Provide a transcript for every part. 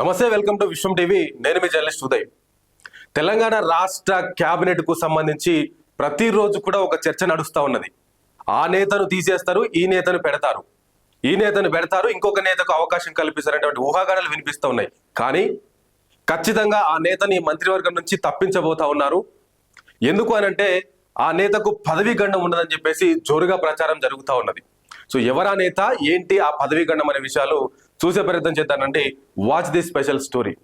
నమస్తే, welcome to Vishwam TV. నేను మీ journalist Uday. Telangana రాష్ట్ర క్యాబినెట్ కు సంబంధించి ప్రతిరోజు కూడా ఒక చర్చ నడుస్తూ ఉన్నది. ఆ నేతను తీసేస్తారు, ఈ నేతను పెడతారు, ఈ నేతను పెడతారు, ఇంకొక నేతకు అవకాశం కల్పిస్తారనేటువంటి ఊహాగానాలు వినిపిస్తూ ఉన్నాయి. కానీ ఖచ్చితంగా ఆ నేతని మంత్రివర్గం నుంచి తప్పించబోతా ఉన్నారు. ఎందుకు అనంటే ఆ నేతకు పదవీ గండం ఉండదని చెప్పేసి జోరుగా ప్రచారం జరుగుతూ ఉన్నది. సో ఎవరా నేత, ఏంటి ఆ పదవీ గండం అనే విషయాలు చూసే ప్రయత్నం చేద్దానండి. Watch the special story.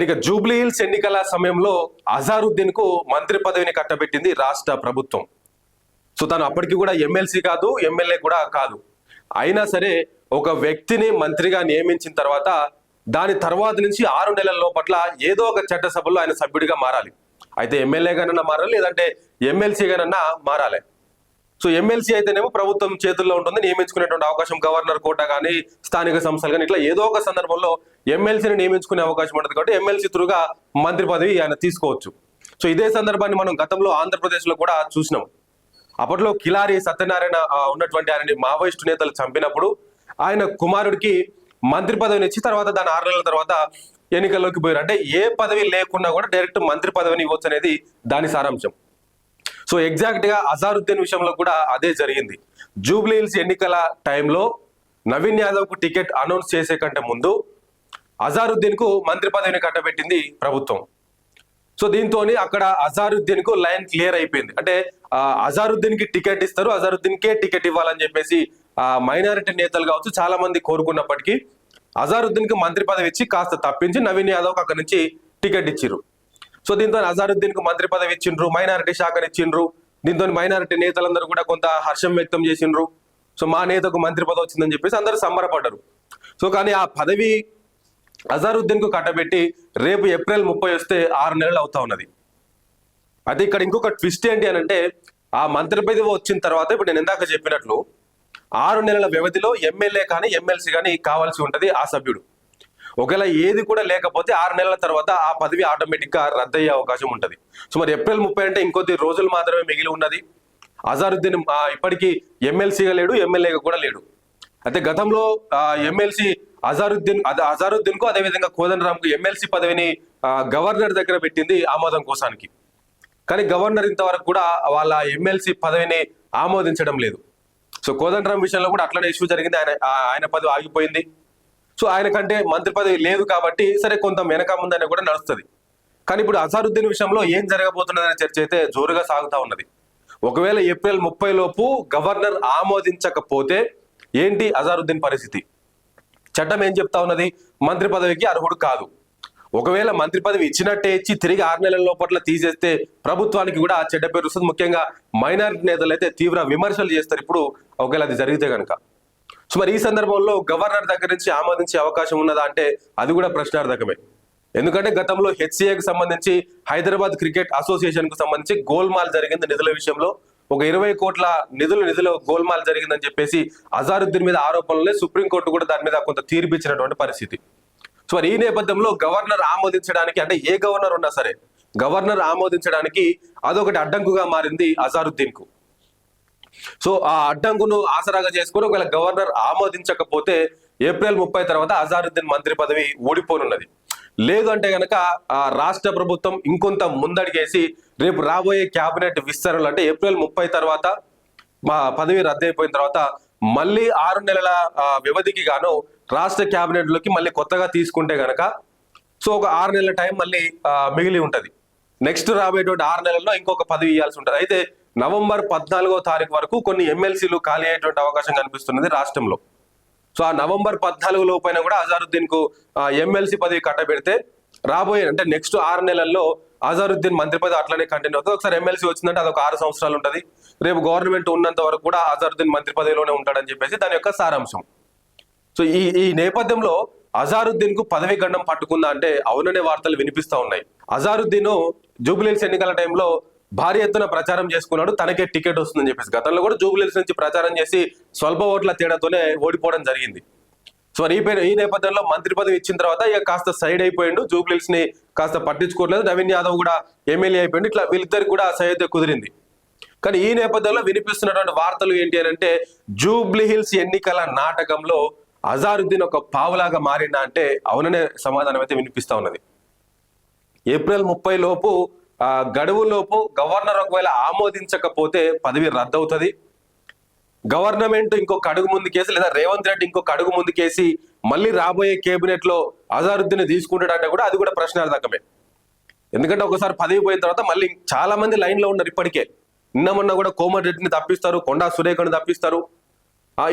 ఇక జూబ్లీ హిల్స్ ఎన్నికల సమయంలో అజారుద్దీన్ కు మంత్రి పదవిని కట్టబెట్టింది రాష్ట్ర ప్రభుత్వం. సో తను అప్పటికి కూడా ఎమ్మెల్సీ కాదు, ఎమ్మెల్యే కూడా కాదు. అయినా సరే ఒక వ్యక్తిని మంత్రిగా నియమించిన తర్వాత దాని తర్వాత నుంచి 6 నెలల లోపట్ల ఏదో ఒక చట్టసభలో ఆయన సభ్యుడిగా మారాలి. అయితే ఎమ్మెల్యేగానన్నా మారాలి, లేదంటే ఎమ్మెల్సీగానన్నా మారాలి. సో ఎమ్మెల్సీ అయితేనేమో ప్రభుత్వం చేతుల్లో ఉంటుంది, నియమించుకునేటువంటి అవకాశం గవర్నర్ కోట కానీ స్థానిక సంస్థలు కానీ ఇట్లా ఏదో ఒక సందర్భంలో ఎమ్మెల్సీని నియమించుకునే అవకాశం ఉంటుంది. కాబట్టి ఎమ్మెల్సీ త్రూగా మంత్రి పదవి ఆయన తీసుకోవచ్చు. సో ఇదే సందర్భాన్ని మనం గతంలో ఆంధ్రప్రదేశ్లో కూడా చూసినాం. అప్పట్లో కిలారి సత్యనారాయణ ఉన్నటువంటి ఆయనని మావోయిస్టు నేతలు చంపినప్పుడు ఆయన కుమారుడికి మంత్రి పదవిని ఇచ్చి తర్వాత దాని 6 నెలల తర్వాత ఎన్నికల్లోకి పోయారు. అంటే ఏ పదవి లేకున్నా కూడా డైరెక్ట్ మంత్రి పదవిని ఇవ్వచ్చు అనేది దాని సారాంశం. సో ఎగ్జాక్ట్ గా అజారుద్దీన్ విషయంలో కూడా అదే జరిగింది. జూబ్లీ హిల్స్ ఎన్నికల టైంలో నవీన్ యాదవ్ కు టికెట్ అనౌన్స్ చేసే కంటే ముందు అజారుద్దీన్ కు మంత్రి పదవిని కట్టబెట్టింది ప్రభుత్వం. సో దీంతో అక్కడ అజారుద్దీన్ కు లైన్ క్లియర్ అయిపోయింది. అంటే అజారుద్దీన్ కి టికెట్ ఇస్తారు, అజారుద్దీన్ కే టికెట్ ఇవ్వాలని చెప్పేసి మైనారిటీ నేతలు కావచ్చు చాలా మంది కోరుకున్నప్పటికీ అజారుద్దీన్ కి మంత్రి పదవి ఇచ్చి కాస్త తప్పించి నవీన్ యాదవ్ అక్కడి నుంచి టికెట్ ఇచ్చిర్రు. సో దీంతో అజారుద్దీన్ కు మంత్రి పదవి ఇచ్చిండ్రు, మైనారిటీ శాఖను ఇచ్చిండ్రు. దీంతో మైనారిటీ నేతలందరూ కూడా కొంత హర్షం వ్యక్తం చేసిండ్రు. సో మా నేతకు మంత్రి పదవి వచ్చిందని చెప్పేసి అందరూ సంబరపడ్డారు. సో కానీ ఆ పదవి అజారుద్దీన్ కు కట్టబెట్టి రేపు ఏప్రిల్ 30 వస్తే 6 నెలలు అవుతా ఉన్నది. అయితే ఇక్కడ ఇంకొక ట్విస్ట్ ఏంటి అని అంటే ఆ మంత్రి పదవి వచ్చిన తర్వాత ఇప్పుడు నేను ఇందాక చెప్పినట్లు 6 నెలల వ్యవధిలో ఎమ్మెల్యే కానీ ఎమ్మెల్సీ కానీ కావాల్సి ఉంటది ఆ సభ్యుడు. ఒకవేళ ఏది కూడా లేకపోతే 6 నెలల తర్వాత ఆ పదవి ఆటోమేటిక్ గా రద్దయ్యే అవకాశం ఉంటది. సో మరి ఏప్రిల్ 30 అంటే ఇంకొద్ది రోజులు మాత్రమే మిగిలి ఉన్నది. అజారుద్దీన్ ఇప్పటికీ ఎమ్మెల్సీగా లేడు, ఎమ్మెల్యేగా కూడా లేడు. అయితే గతంలో ఎమ్మెల్సీ అజారుద్దీన్ కు అదేవిధంగా కోదండరామ్ కు ఎమ్మెల్సీ పదవిని గవర్నర్ దగ్గర పెట్టింది ఆమోదం కోసానికి. కానీ గవర్నర్ ఇంతవరకు కూడా వాళ్ళ ఎమ్మెల్సీ పదవిని ఆమోదించడం లేదు. సో కోదండరామ్ విషయంలో కూడా అట్లనే ఇష్యూ జరిగింది, ఆయన పదవి ఆగిపోయింది. సో ఆయన కంటే మంత్రి పదవి లేదు కాబట్టి సరే కొంత వెనక ముందనే కూడా నడుస్తుంది. కానీ ఇప్పుడు అజారుద్దీన్ విషయంలో ఏం జరగబోతున్నదనే చర్చ అయితే జోరుగా సాగుతా ఉన్నది. ఒకవేళ ఏప్రిల్ 30 లోపు గవర్నర్ ఆమోదించకపోతే ఏంటి అజారుద్దీన్ పరిస్థితి? చట్టం ఏం చెప్తా ఉన్నది? మంత్రి పదవికి అర్హుడు కాదు. ఒకవేళ మంత్రి పదవి ఇచ్చినట్టే ఇచ్చి తిరిగి 6 నెలల లోపల తీసేస్తే ప్రభుత్వానికి కూడా చెడ్డ పేరు వస్తుంది. ముఖ్యంగా మైనారిటీ నేతలు అయితే తీవ్ర విమర్శలు చేస్తారు ఇప్పుడు ఒకవేళ అది జరిగితే కనుక. సో మరి ఈ సందర్భంలో గవర్నర్ దగ్గర నుంచి ఆమోదించే అవకాశం ఉన్నదా అంటే అది కూడా ప్రశ్నార్థకమే. ఎందుకంటే గతంలో హెచ్సిఏకి సంబంధించి హైదరాబాద్ క్రికెట్ అసోసియేషన్ కు సంబంధించి గోల్మాల్ జరిగింది నిధుల విషయంలో. ఒక 20 కోట్ల నిధుల గోల్మాల్ జరిగిందని చెప్పేసి అజారుద్దీన్ మీద ఆరోపణలే సుప్రీంకోర్టు కూడా దాని మీద కొంత తీర్పు ఇచ్చినటువంటి పరిస్థితి. సో మరి ఈ నేపథ్యంలో గవర్నర్ ఆమోదించడానికి, అంటే ఏ గవర్నర్ ఉన్నా సరే గవర్నర్ ఆమోదించడానికి అదొకటి అడ్డంకుగా మారింది అజారుద్దీన్ కు. సో ఆ అడ్డంకును ఆసరాగా చేసుకుని ఒకవేళ గవర్నర్ ఆమోదించకపోతే ఏప్రిల్ 30 తర్వాత అజారుద్దీన్ మంత్రి పదవి ఓడిపోనున్నది. లేదు అంటే గనక రాష్ట్ర ప్రభుత్వం ఇంకొంత ముందడిగేసి రేపు రాబోయే క్యాబినెట్ విస్తరణలు అంటే ఏప్రిల్ 30 తర్వాత మా పదవి రద్దయిపోయిన తర్వాత మళ్ళీ 6 నెలల వ్యవధికి గాను రాష్ట్ర క్యాబినెట్ లోకి మళ్ళీ కొత్తగా తీసుకుంటే గనక సో ఒక 6 నెలల టైం మళ్ళీ మిగిలి ఉంటది. నెక్స్ట్ రాబోయేటువంటి 6 నెలల్లో ఇంకొక పదవి ఇవ్వాల్సి ఉంటుంది. అయితే నవంబర్ 14వ తారీఖు వరకు కొన్ని ఎమ్మెల్సీలు ఖాళీ అయ్యేటువంటి అవకాశం కనిపిస్తున్నది రాష్ట్రంలో. సో ఆ నవంబర్ 14 లోపైన కూడా అజారుద్దీన్ కు ఎమ్మెల్సీ పదవి కట్టబెడితే రాబోయే అంటే నెక్స్ట్ 6 నెలల్లో అజారుద్దీన్ మంత్రి పదవి అట్లనే కంటిన్యూ అవుతుంది. ఒకసారి ఎమ్మెల్సీ వచ్చిందంటే అదొక 6 సంవత్సరాలు ఉంటుంది. రేపు గవర్నమెంట్ ఉన్నంత వరకు కూడా అజారుద్దీన్ మంత్రి పదవిలోనే ఉంటాడని చెప్పేసి దాని యొక్క సారాంశం. సో ఈ నేపథ్యంలో అజారుద్దీన్ కు పదవి గండం పట్టుకుందా అంటే అవుననే వార్తలు వినిపిస్తా ఉన్నాయి. అజారుద్దీన్ జూబ్లీహిల్స్ ఎన్నికల టైంలో భారీ ఎత్తున ప్రచారం చేసుకున్నాడు, తనకే టికెట్ వస్తుందని చెప్పేసి. గతంలో కూడా జూబ్లీహిల్స్ నుంచి ప్రచారం చేసి స్వల్ప ఓట్ల తేడాతోనే ఓడిపోవడం జరిగింది. సో ఈ నేపథ్యంలో మంత్రి పదవి ఇచ్చిన తర్వాత ఇక కాస్త సైడ్ అయిపోయిండు, జూబ్లీహిల్స్ ని కాస్త పట్టించుకోవట్లేదు. నవీన్ యాదవ్ కూడా ఎమ్మెల్యే అయిపోయింది. ఇట్లా వీళ్ళిద్దరికి కూడా సైతే కుదిరింది. కానీ ఈ నేపథ్యంలో వినిపిస్తున్నటువంటి వార్తలు ఏంటి అని అంటే జూబ్లీహిల్స్ ఎన్నికల నాటకంలో అజారుద్దీన్ ఒక పావులాగా మారిందా అంటే అవుననే సమాధానం అయితే వినిపిస్తా ఉన్నది. ఏప్రిల్ 30 లోపు గడువులోపు గవర్నర్ ఒకవేళ ఆమోదించకపోతే పదవి రద్దవుతుంది. గవర్నమెంట్ ఇంకొక అడుగు ముందుకేసి లేదా రేవంత్ రెడ్డి ఇంకొక అడుగు ముందుకేసి మళ్ళీ రాబోయే కేబినెట్ లో అజారుద్దీన్ తీసుకుంటాడంటే కూడా అది కూడా ప్రశ్నార్థకమే. ఎందుకంటే ఒకసారి పదవి పోయిన తర్వాత మళ్ళీ చాలా మంది లైన్ లో ఉన్నారు. ఇప్పటికే నిన్న కూడా కోమటిరెడ్డిని తప్పిస్తారు, కొండా సురేఖను తప్పిస్తారు.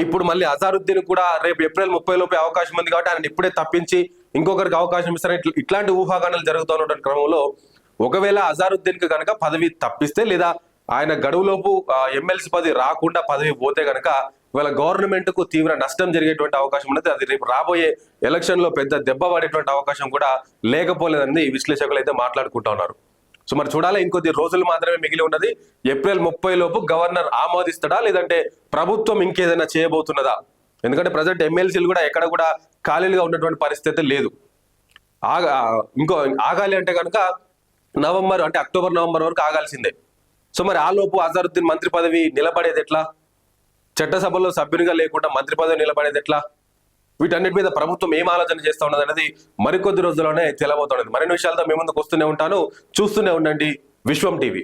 ఇప్పుడు మళ్ళీ అజారుద్దీన్ కూడా రేపు ఏప్రిల్ 30 లోపే అవకాశం ఉంది కాబట్టి ఆయన ఇప్పుడే తప్పించి ఇంకొకరికి అవకాశం ఇస్తారని ఇట్లాంటి ఊహాగానాలు జరుగుతున్నటువంటి క్రమంలో ఒకవేళ అజారుద్దీన్ కి కనుక పదవి తప్పిస్తే లేదా ఆయన గడువులోపు ఎమ్మెల్సీ పదవి రాకుండా పదవి పోతే కనుక ఇవాళ గవర్నమెంట్ కు తీవ్ర నష్టం జరిగేటువంటి అవకాశం ఉన్నది. అది రేపు రాబోయే ఎలక్షన్ లో పెద్ద దెబ్బ పడేటువంటి అవకాశం కూడా లేకపోలేదని విశ్లేషకులు అయితే మాట్లాడుకుంటా ఉన్నారు. సో మరి చూడాలి, ఇంకొద్ది రోజులు మాత్రమే మిగిలి ఉన్నది. ఏప్రిల్ 30 లోపు గవర్నర్ ఆమోదిస్తాడా లేదంటే ప్రభుత్వం ఇంకేదైనా చేయబోతున్నదా? ఎందుకంటే ప్రజెంట్ ఎమ్మెల్సీలు కూడా ఎక్కడ కూడా ఖాళీలుగా ఉన్నటువంటి పరిస్థితి లేదు. ఆగాలి అంటే కనుక నవంబర్ అంటే అక్టోబర్ నవంబర్ వరకు ఆగాల్సిందే. సో మరి ఆ లోపు అజారుద్దీన్ మంత్రి పదవి నిలబడేది ఎట్లా? చట్టసభలో సభ్యునిగా లేకుండా మంత్రి పదవి నిలబడేది ఎట్లా? వీటన్నిటి మీద ప్రభుత్వం ఏం ఆలోచన చేస్తా ఉన్నది అనేది మరికొద్ది రోజుల్లోనే తెలబోతున్నది. మరిన్ని విషయాలతో మీ ముందుకు వస్తూనే ఉంటాను. చూస్తూనే ఉండండి విశ్వం టీవీ.